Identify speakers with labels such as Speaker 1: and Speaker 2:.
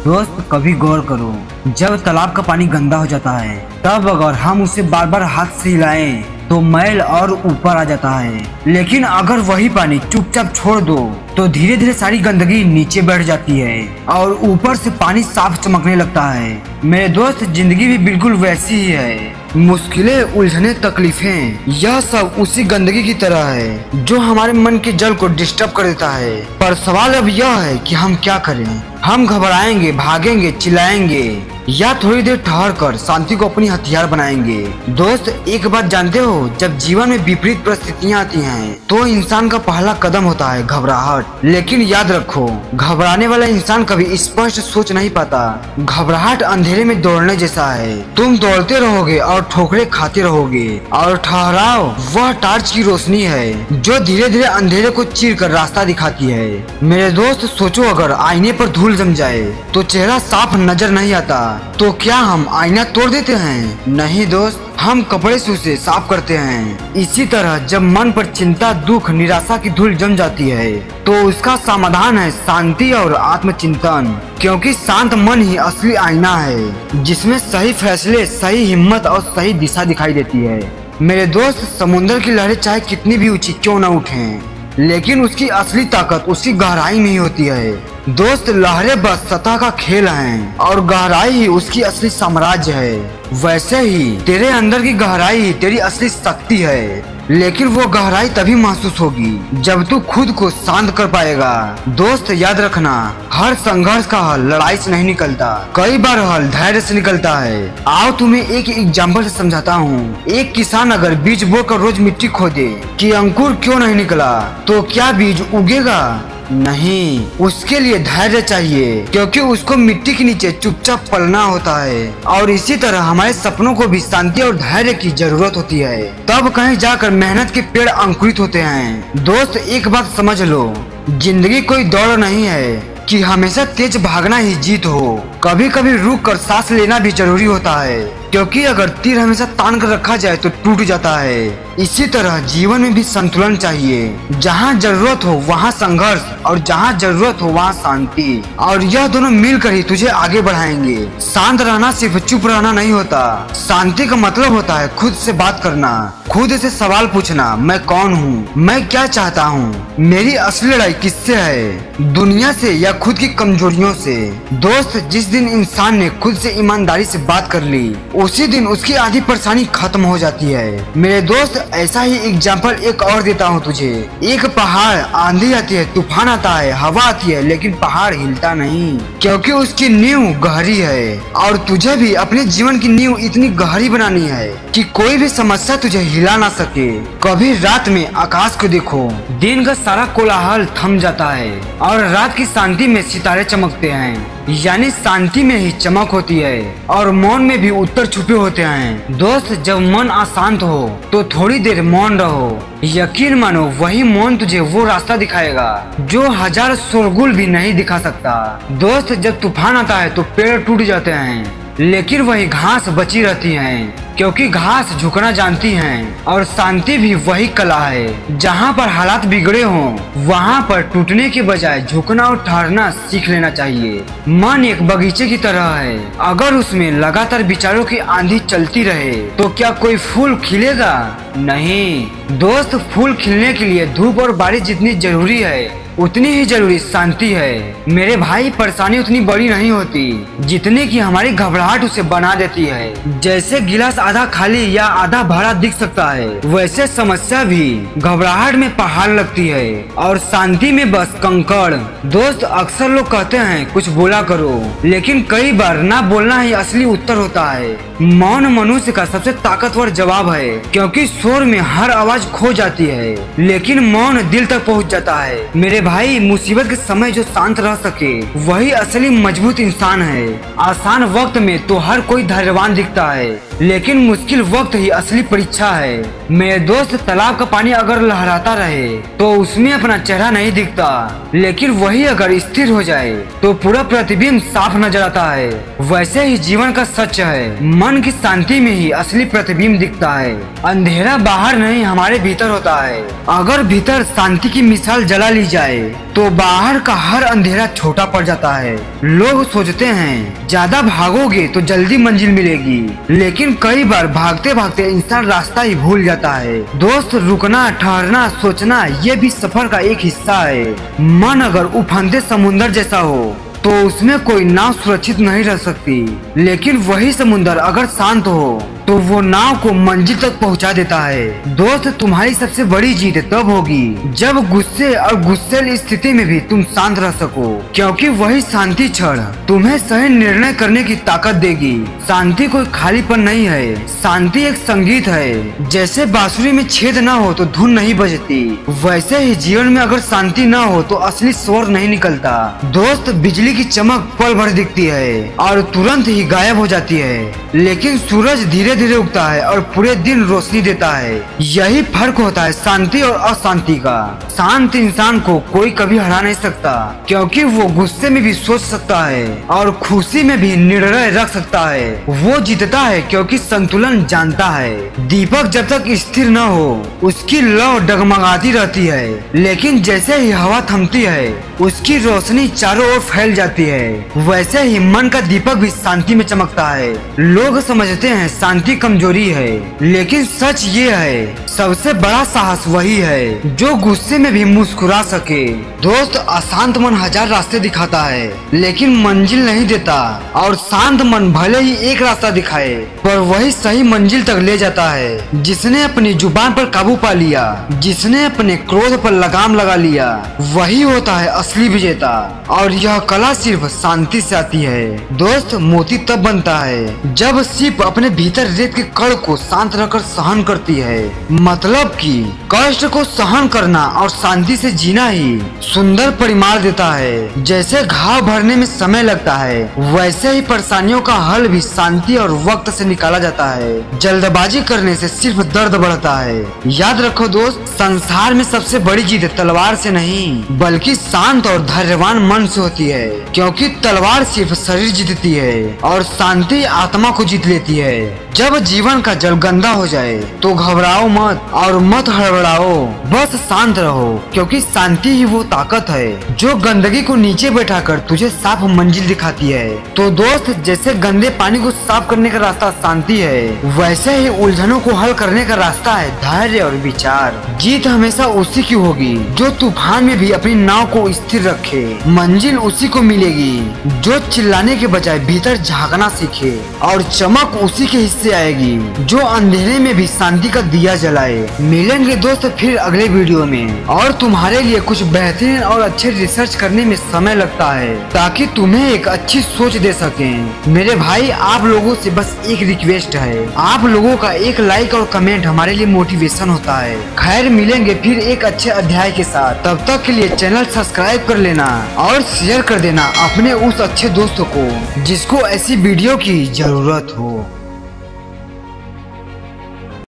Speaker 1: दोस्त कभी गौर करो, जब तालाब का पानी गंदा हो जाता है तब अगर हम उसे बार बार हाथ से हिलाएं तो मैल और ऊपर आ जाता है, लेकिन अगर वही पानी चुपचाप छोड़ दो तो धीरे धीरे सारी गंदगी नीचे बैठ जाती है और ऊपर से पानी साफ चमकने लगता है। मेरे दोस्त, जिंदगी भी बिल्कुल वैसी ही है। मुश्किलें, उलझने, तकलीफें, यह सब उसी गंदगी की तरह है जो हमारे मन के जल को डिस्टर्ब कर देता है। पर सवाल अब यह है कि हम क्या करें। हम घबराएंगे, भागेंगे, चिल्लाएंगे या थोड़ी देर ठहर कर शांति को अपनी हथियार बनाएंगे। दोस्त, एक बात जानते हो, जब जीवन में विपरीत परिस्थितियाँ आती हैं तो इंसान का पहला कदम होता है घबराहट। लेकिन याद रखो, घबराने वाला इंसान कभी स्पष्ट सोच नहीं पाता। घबराहट अंधेरे में दौड़ने जैसा है, तुम दौड़ते रहोगे और ठोकरे खाते रहोगे, और ठहराव वह टार्च की रोशनी है जो धीरे धीरे अंधेरे को चीर कर रास्ता दिखाती है। मेरे दोस्त, सोचो, अगर आईने पर धूल जम जाए तो चेहरा साफ नजर नहीं आता, तो क्या हम आईना तोड़ देते हैं? नहीं दोस्त, हम कपड़े से उसे साफ करते हैं। इसी तरह जब मन पर चिंता, दुख, निराशा की धूल जम जाती है तो उसका समाधान है शांति और आत्मचिंतन, क्योंकि शांत मन ही असली आईना है जिसमें सही फैसले, सही हिम्मत और सही दिशा दिखाई देती है। मेरे दोस्त, समुद्र की लहरें चाहे कितनी भी ऊंची क्यों न उठें, लेकिन उसकी असली ताकत उसकी गहराई में ही होती है। दोस्त, लहरें बस सतह का खेल हैं और गहराई ही उसकी असली साम्राज्य है। वैसे ही तेरे अंदर की गहराई ही तेरी असली शक्ति है, लेकिन वो गहराई तभी महसूस होगी जब तू खुद को शांत कर पाएगा। दोस्त, याद रखना, हर संघर्ष का हल लड़ाई से नहीं निकलता, कई बार हल धैर्य से निकलता है। आओ तुम्हें एक एग्जाम्पल से समझाता हूँ। एक किसान अगर बीज बोकर रोज मिट्टी खोदे कि अंकुर क्यों नहीं निकला, तो क्या बीज उगेगा? नहीं, उसके लिए धैर्य चाहिए, क्योंकि उसको मिट्टी के नीचे चुपचाप पलना होता है। और इसी तरह हमारे सपनों को भी शांति और धैर्य की जरूरत होती है, तब कहीं जाकर मेहनत के पेड़ अंकुरित होते हैं। दोस्त, एक बात समझ लो, जिंदगी कोई दौड़ नहीं है कि हमेशा तेज भागना ही जीत हो। कभी कभी रुक कर सांस लेना भी जरूरी होता है, क्योंकि अगर तीर हमेशा तान कर रखा जाए तो टूट जाता है। इसी तरह जीवन में भी संतुलन चाहिए, जहाँ जरूरत हो वहाँ संघर्ष और जहाँ जरूरत हो वहाँ शांति, और यह दोनों मिलकर ही तुझे आगे बढ़ाएंगे। शांत रहना सिर्फ चुप रहना नहीं होता, शांति का मतलब होता है खुद से बात करना, खुद से सवाल पूछना, मैं कौन हूँ, मैं क्या चाहता हूँ, मेरी असली लड़ाई किससे है, दुनिया से या खुद की कमजोरियों से। दोस्त, जिस दिन इंसान ने खुद से ईमानदारी से बात कर ली, उसी दिन उसकी आधी परेशानी खत्म हो जाती है। मेरे दोस्त, ऐसा ही एग्जाम्पल एक और देता हूँ तुझे। एक पहाड़, आंधी आती है, तूफान आता है, हवा आती है, लेकिन पहाड़ हिलता नहीं, क्योंकि उसकी नींव गहरी है। और तुझे भी अपने जीवन की नींव इतनी गहरी बनानी है कि कोई भी समस्या तुझे हिला ना सके। कभी रात में आकाश को देखो, दिन का सारा कोलाहल थम जाता है और रात की शांति में सितारे चमकते हैं, यानी शांति में ही चमक होती है और मौन में भी उत्तर छुपे होते हैं। दोस्त, जब मन अशांत हो तो थोड़ी देर मौन रहो, यकीन मानो वही मौन तुझे वो रास्ता दिखाएगा जो हजार शोरगुल भी नहीं दिखा सकता। दोस्त, जब तूफान आता है तो पेड़ टूट जाते हैं, लेकिन वही घास बची रहती हैं, क्योंकि घास झुकना जानती हैं। और शांति भी वही कला है, जहाँ पर हालात बिगड़े हों वहाँ पर टूटने के बजाय झुकना और ठहरना सीख लेना चाहिए। मन एक बगीचे की तरह है, अगर उसमें लगातार विचारों की आंधी चलती रहे तो क्या कोई फूल खिलेगा? नहीं दोस्त, फूल खिलने के लिए धूप और बारिश जितनी जरूरी है उतनी ही जरूरी शांति है। मेरे भाई, परेशानी उतनी बड़ी नहीं होती जितनी कि हमारी घबराहट उसे बना देती है। जैसे गिलास आधा खाली या आधा भरा दिख सकता है, वैसे समस्या भी घबराहट में पहाड़ लगती है और शांति में बस कंकड़। दोस्त, अक्सर लोग कहते हैं कुछ बोला करो, लेकिन कई बार ना बोलना ही असली उत्तर होता है। मौन मनुष्य का सबसे ताकतवर जवाब है, क्योंकि शोर में हर आवाज खो जाती है, लेकिन मौन दिल तक पहुंच जाता है। मेरे भाई, मुसीबत के समय जो शांत रह सके वही असली मजबूत इंसान है। आसान वक्त में तो हर कोई धैर्यवान दिखता है, लेकिन मुश्किल वक्त ही असली परीक्षा है। मेरे दोस्त, तालाब का पानी अगर लहराता रहे तो उसमें अपना चेहरा नहीं दिखता, लेकिन वही अगर स्थिर हो जाए तो पूरा प्रतिबिंब साफ नजर आता है। वैसे ही जीवन का सच है, मन की शांति में ही असली प्रतिबिंब दिखता है। अंधेरा बाहर नहीं, हमारे भीतर होता है। अगर भीतर शांति की मिसाल जला ली जाए तो बाहर का हर अंधेरा छोटा पड़ जाता है। लोग सोचते हैं ज्यादा भागोगे तो जल्दी मंजिल मिलेगी, लेकिन कई बार भागते भागते इंसान रास्ता ही भूल जाता है। दोस्त, रुकना, ठहरना, सोचना, ये भी सफर का एक हिस्सा है। मन अगर उफंदे समुंदर जैसा हो तो उसमें कोई नाव सुरक्षित नहीं रह सकती, लेकिन वही समुंदर अगर शांत हो तो वो नाव को मंजिल तक पहुंचा देता है। दोस्त, तुम्हारी सबसे बड़ी जीत तब होगी जब गुस्से और गुस्सेल स्थिति में भी तुम शांत रह सको, क्योंकि वही शांति क्षण तुम्हें सही निर्णय करने की ताकत देगी। शांति कोई खालीपन नहीं है, शांति एक संगीत है। जैसे बांसुरी में छेद ना हो तो धुन नहीं बजती, वैसे ही जीवन में अगर शांति ना हो तो असली स्वर नहीं निकलता। दोस्त, बिजली की चमक पल भर दिखती है और तुरंत ही गायब हो जाती है, लेकिन सूरज धीरे धीरे उगता है और पूरे दिन रोशनी देता है। यही फर्क होता है शांति और अशांति का। शांत इंसान को कोई कभी हरा नहीं सकता, क्योंकि वो गुस्से में भी सोच सकता है और खुशी में भी निर्णय रख सकता है। वो जीतता है क्योंकि संतुलन जानता है। दीपक जब तक स्थिर न हो उसकी लौ डगमगाती रहती है, लेकिन जैसे ही हवा थमती है उसकी रोशनी चारों ओर फैल जाती है। वैसे ही मन का दीपक भी शांति में चमकता है। लोग समझते हैं शांति कमजोरी है, लेकिन सच ये है सबसे बड़ा साहस वही है जो गुस्से में भी मुस्कुरा सके। दोस्त, अशांत मन हजार रास्ते दिखाता है लेकिन मंजिल नहीं देता, और शांत मन भले ही एक रास्ता दिखाए पर वही सही मंजिल तक ले जाता है। जिसने अपनी जुबान पर काबू पा लिया, जिसने अपने क्रोध पर लगाम लगा लिया, वही होता है असली विजेता। और यह कला सिर्फ शांति से आती है। दोस्त, मोती तब बनता है जब सिर्फ अपने भीतर रेत के कण को शांत रखकर सहन करती है। मतलब कि कष्ट को सहन करना और शांति से जीना ही सुंदर परिमाण देता है। जैसे घाव भरने में समय लगता है, वैसे ही परेशानियों का हल भी शांति और वक्त से निकाला जाता है। जल्दबाजी करने से सिर्फ दर्द बढ़ता है। याद रखो दोस्त, संसार में सबसे बड़ी जीत तलवार से नहीं बल्कि शांत और धैर्यवान मन से होती है, क्योंकि तलवार सिर्फ शरीर जीतती है और शांति आत्मा को जीत लेती है। जब जीवन का जल गंदा हो जाए तो घबराओ मत और मत हड़बड़ाओ, बस शांत रहो, क्योंकि शांति ही वो ताकत है जो गंदगी को नीचे बैठाकर तुझे साफ मंजिल दिखाती है। तो दोस्त, जैसे गंदे पानी को साफ करने का रास्ता शांति है, वैसे ही उलझनों को हल करने का रास्ता है धैर्य और विचार। जीत हमेशा उसी की होगी जो तूफान में भी अपनी नाव को स्थिर रखे। मंजिल उसी को मिलेगी जो चिल्लाने के बजाय भीतर झांकना सीखे, और चमक उसी के हिस्से आएगी जो अंधेरे में भी शांति का दिया जलाए। मिलेंगे दोस्त फिर अगले वीडियो में, और तुम्हारे लिए कुछ बेहतरीन और अच्छे रिसर्च करने में समय लगता है ताकि तुम्हें एक अच्छी सोच दे सकें। मेरे भाई, आप लोगों से बस एक रिक्वेस्ट है, आप लोगों का एक लाइक और कमेंट हमारे लिए मोटिवेशन होता है। खैर, मिलेंगे फिर एक अच्छे अध्याय के साथ। तब तक के लिए चैनल सब्सक्राइब कर लेना और शेयर कर देना अपने उस अच्छे दोस्त को जिसको ऐसी वीडियो की जरूरत हो।